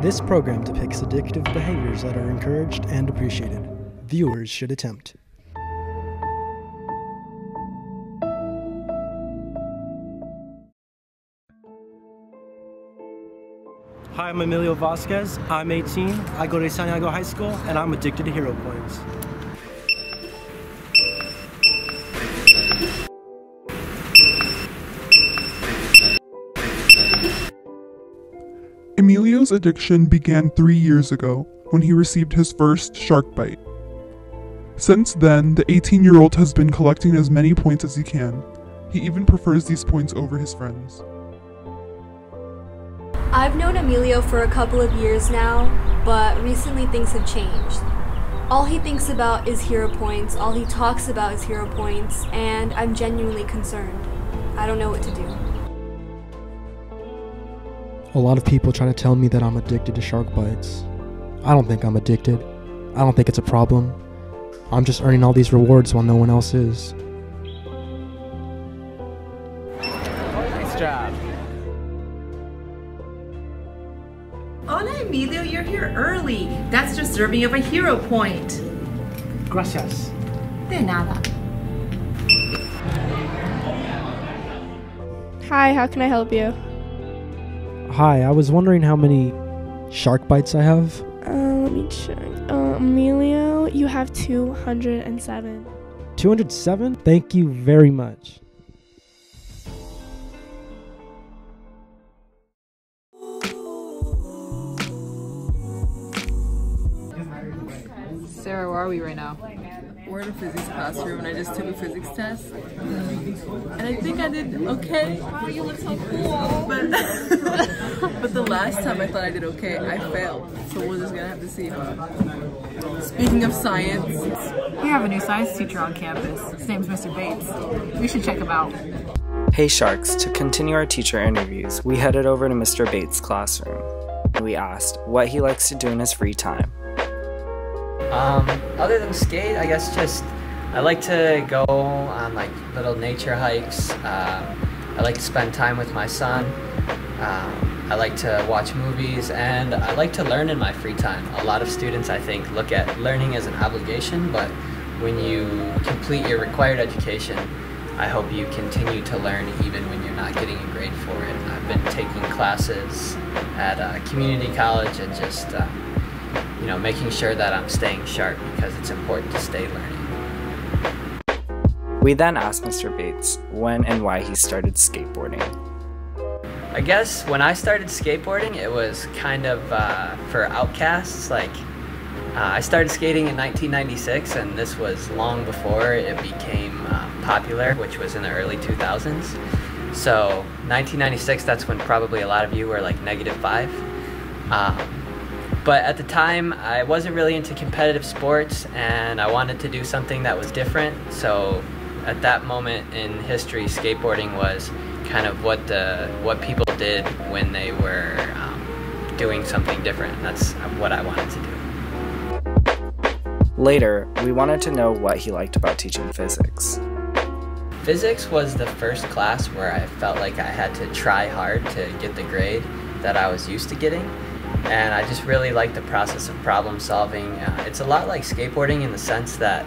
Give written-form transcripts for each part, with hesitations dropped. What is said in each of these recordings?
This program depicts addictive behaviors that are encouraged and appreciated. Viewers should attempt. Hi, I'm Emilio Vasquez. I'm 18. I go to Santiago High School, and I'm addicted to hero points. Emilio's addiction began 3 years ago when he received his first shark bite. Since then, the 18-year-old has been collecting as many points as he can. He even prefers these points over his friends. I've known Emilio for a couple of years now, but recently things have changed. All he thinks about is hero points, all he talks about is hero points, and I'm genuinely concerned. I don't know what to do. A lot of people try to tell me that I'm addicted to shark bites. I don't think I'm addicted. I don't think it's a problem. I'm just earning all these rewards while no one else is. Nice job. Hola, Emilio, you're here early. That's deserving of a hero point. Gracias. De nada. Hi, how can I help you? Hi, I was wondering how many shark bites I have. Let me check. Emilio, you have 207. 207? Thank you very much. Sarah, where are we right now? We're in a physics classroom and I just took a physics test. And I think I did okay. Oh, you look so cool. But the last time I thought I did okay, I failed. So we're just gonna have to see. Speaking of science. We have a new science teacher on campus. His name's Mr. Bates. We should check him out. Hey Sharks, to continue our teacher interviews, we headed over to Mr. Bates' classroom. We asked what he likes to do in his free time. Other than skate, I guess I like to go on like little nature hikes. I like to spend time with my son. I like to watch movies, and I like to learn in my free time. A lot of students, I think, look at learning as an obligation, but when you complete your required education, I hope you continue to learn even when you're not getting a grade for it. I've been taking classes at community college and just making sure that I'm staying sharp because it's important to stay learning. We then asked Mr. Bates when and why he started skateboarding. I guess when I started skateboarding, it was kind of for outcasts. I started skating in 1996, and this was long before it became popular, which was in the early 2000s. So 1996, that's when probably a lot of you were like -5. But at the time, I wasn't really into competitive sports, and I wanted to do something that was different. So at that moment in history, skateboarding was kind of what people did when they were doing something different. That's what I wanted to do. Later, we wanted to know what he liked about teaching physics. Physics was the first class where I felt like I had to try hard to get the grade that I was used to getting. And I just really like the process of problem solving. It's a lot like skateboarding in the sense that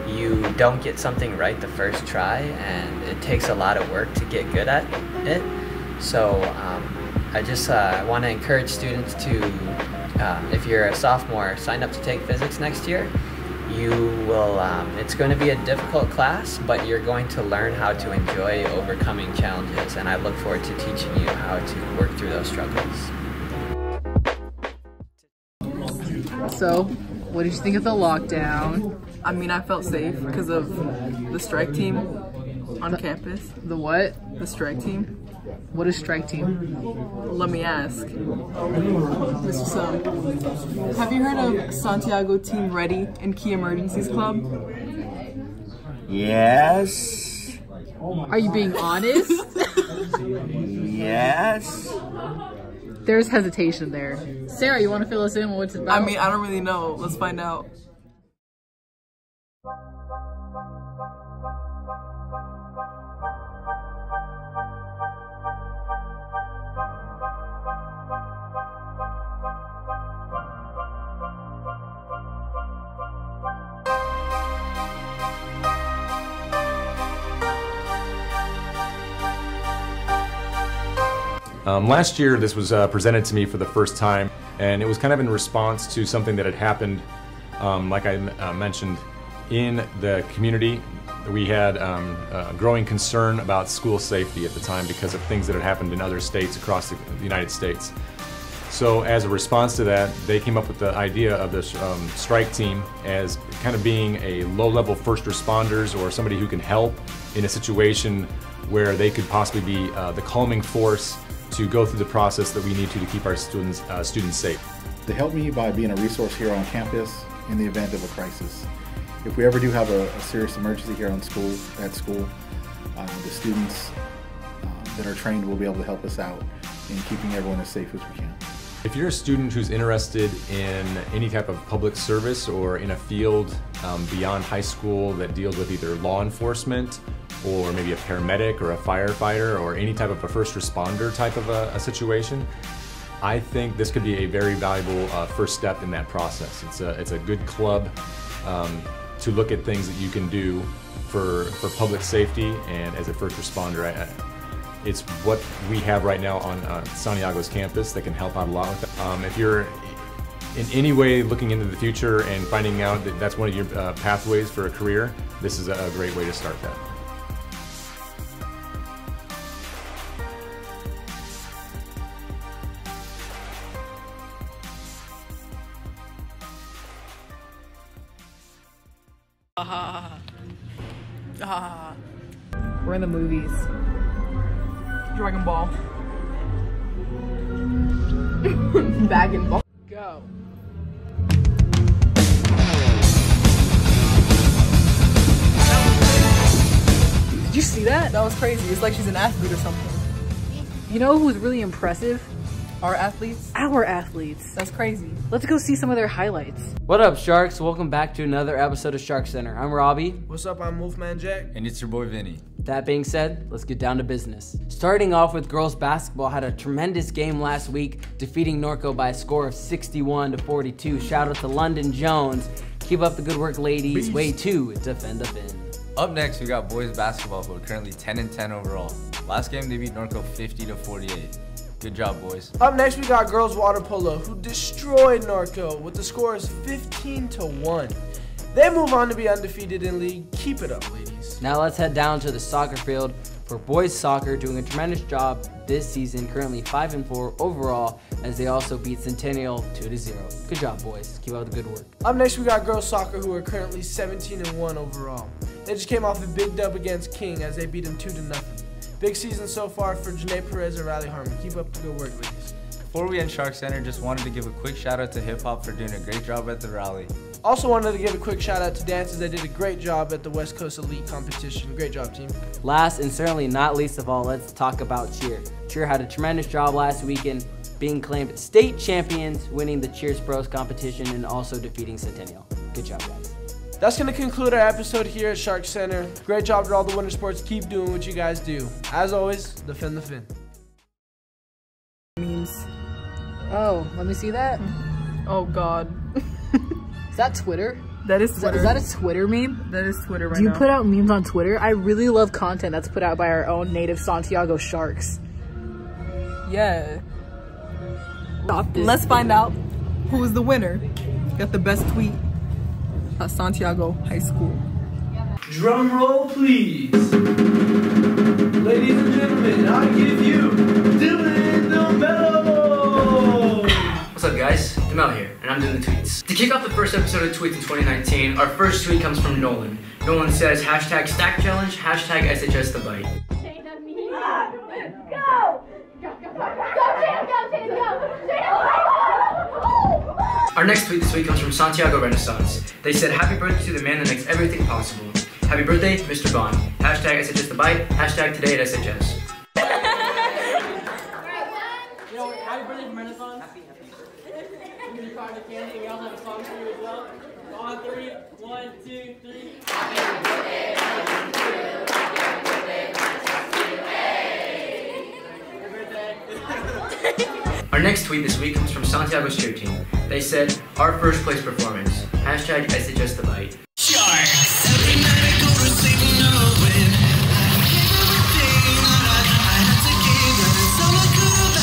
you don't get something right the first try, and it takes a lot of work to get good at it. So I just want to encourage students to, if you're a sophomore, sign up to take physics next year. You will, it's going to be a difficult class, but you're going to learn how to enjoy overcoming challenges, and I look forward to teaching you how to work through those struggles. So, what did you think of the lockdown? I mean, I felt safe because of the strike team on campus. The what? The strike team. What is strike team? Let me ask. Mr. Sum, have you heard of Santiago Team Ready and Key Emergencies Club? Yes. Are you being honest? Yes. There's hesitation there. Sarah, you want to fill us in on what it's about? I mean, I don't really know. Let's find out. Last year, this was presented to me for the first time, and it was kind of in response to something that had happened, like I mentioned, in the community. We had a growing concern about school safety at the time because of things that had happened in other states across the United States. So as a response to that, they came up with the idea of this strike team as kind of being a low-level first responders or somebody who can help in a situation where they could possibly be the calming force to go through the process that we need to keep our students safe. They help me by being a resource here on campus in the event of a crisis. If we ever do have a serious emergency here at school, the students that are trained will be able to help us out in keeping everyone as safe as we can. If you're a student who's interested in any type of public service or in a field beyond high school that deals with either law enforcement or maybe a paramedic or a firefighter or any type of a first responder type of a situation, I think this could be a very valuable first step in that process. It's a good club to look at things that you can do for public safety and as a first responder. It's what we have right now on Santiago's campus that can help out a lot with that. If you're in any way looking into the future and finding out that that's one of your pathways for a career, this is a great way to start that. We're in the movies. Dragon Ball. Bag and ball. Go. Did you see that? That was crazy. It's like she's an athlete or something. You know who's really impressive? Our athletes? Our athletes. That's crazy. Let's go see some of their highlights. What up, Sharks? Welcome back to another episode of Shark Center. I'm Robbie. What's up? I'm Wolfman Jack. And it's your boy Vinny. That being said, let's get down to business. Starting off with girls basketball, had a tremendous game last week, defeating Norco by a score of 61-42. Shout out to London Jones. Keep up the good work, ladies. Beast. Way to defend the fin. Up next, we got boys basketball, who are currently 10-10 overall. Last game, they beat Norco 50-48. Good job, boys. Up next, we got girls water polo, who destroyed Norco with the scores 15-1. They move on to be undefeated in league. Keep it up, ladies. Now let's head down to the soccer field for boys soccer, doing a tremendous job this season, currently 5-4 overall, as they also beat Centennial 2-0. Good job, boys. Keep up the good work. Up next, we got girls soccer, who are currently 17-1 overall. They just came off a big dub against King as they beat him 2-0. Big season so far for Janae Perez and Riley Harmon. Keep up the good work, ladies. Before we end Shark Center, just wanted to give a quick shout out to Hip Hop for doing a great job at the rally. Also wanted to give a quick shout out to dancers that did a great job at the West Coast Elite competition. Great job, team. Last and certainly not least of all, let's talk about cheer. Cheer had a tremendous job last weekend, being claimed state champions, winning the Cheers Pros competition and also defeating Centennial. Good job, guys. That's going to conclude our episode here at Shark Center. Great job to all the winter sports. Keep doing what you guys do. As always, defend the fin. Memes. Oh, let me see that. Oh God. Is that Twitter? That is Twitter. Is that a Twitter meme? That is Twitter right now. Do you put out memes on Twitter? I really love content that's put out by our own native Santiago Sharks. Yeah. Let's find out who is the winner. Got the best tweet at Santiago High School. Drum roll, please. Ladies and gentlemen, I give you Dylan DeMello. What's up, guys? DeMello here, and I'm doing the tweets. To kick off the first episode of Tweets in 2019, our first tweet comes from Nolan. Nolan says, hashtag stack challenge, hashtag SHS the bite. Our next tweet this week comes from Santiago Renaissance. They said, happy birthday to the man that makes everything possible. Happy birthday, Mr. Bond. Hashtag SHS the bite, hashtag today at SHS. You know, happy birthday from Renaissance. Happy birthday. I'm going to card the candy, we also have a song for you as well. On 3, 1, 2, 3. Happy birthday, happy birthday, happy birthday. Our next tweet this week comes from Santiago's cheer team. They said, our first place performance. Hashtag SHS the bite. Sharks. Every night I go to sleep knowing I give everything that I had to give, and it's all I could have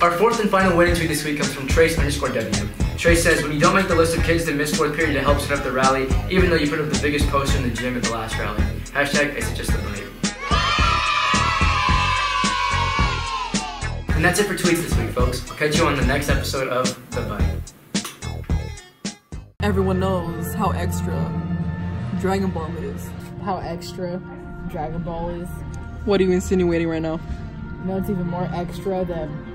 Our fourth and final winning tweet this week comes from Trace_W. Trace says, when you don't make the list of kids that missed fourth period to help set up the rally, even though you put up the biggest poster in the gym at the last rally. Hashtag, is it just the bite? And that's it for tweets this week, folks. I'll catch you on the next episode of The Bite. Everyone knows how extra Dragon Ball is. How extra Dragon Ball is. What are you insinuating right now? You know, it's even more extra than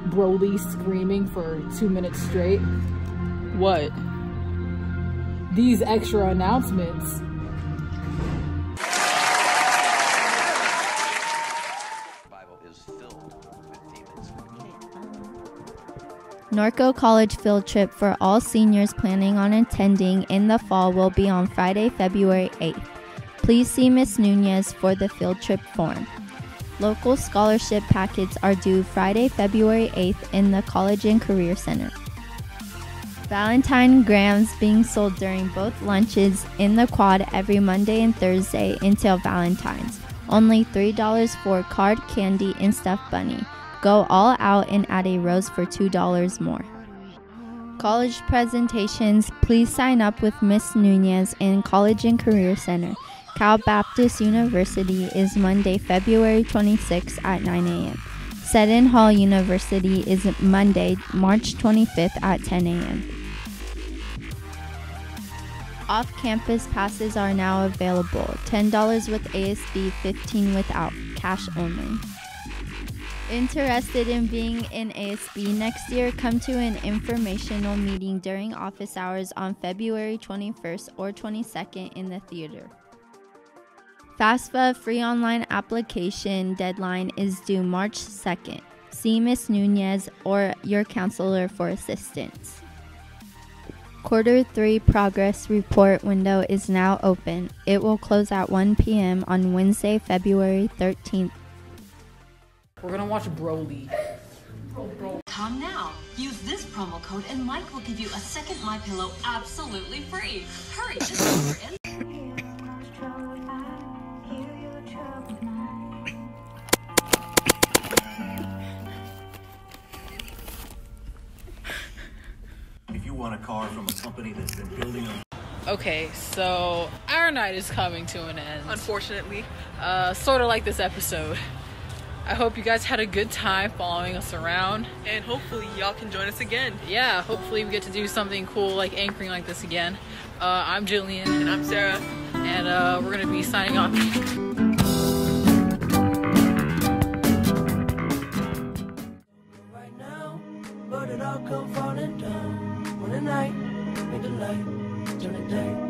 Broly screaming for 2 minutes straight. What? These extra announcements. Norco College field trip for all seniors planning on attending in the fall will be on Friday, February 8th. Please see Ms. Nunez for the field trip form. Local scholarship packets are due Friday, February 8th in the College and Career Center. Valentine grams being sold during both lunches in the quad every Monday and Thursday until Valentine's. Only $3 for card candy and stuffed bunny. Go all out and add a rose for $2 more. College presentations, please sign up with Ms. Nunez in College and Career Center. Cal Baptist University is Monday, February 26th at 9 a.m. Seton Hall University is Monday, March 25th at 10 a.m. Off-campus passes are now available. $10 with ASB, $15 without, cash only. Interested in being in ASB next year? Come to an informational meeting during office hours on February 21st or 22nd in the theater. FAFSA free online application deadline is due March 2nd. See Ms. Nunez or your counselor for assistance. Quarter 3 progress report window is now open. It will close at 1 p.m. on Wednesday, February 13th. We're gonna watch Broly. Come now. Use this promo code and Mike will give you a second MyPillow absolutely free. Hurry, just over in. If you want a car from a company that's been building a... Okay, so our night is coming to an end. Unfortunately. Sort of like this episode. I hope you guys had a good time following us around. And hopefully y'all can join us again. Yeah, hopefully we get to do something cool like anchoring like this again. I'm Jillian. And I'm Sarah. And we're going to be signing off. Right now, but it all come falling down. One night, make the light, turn the day.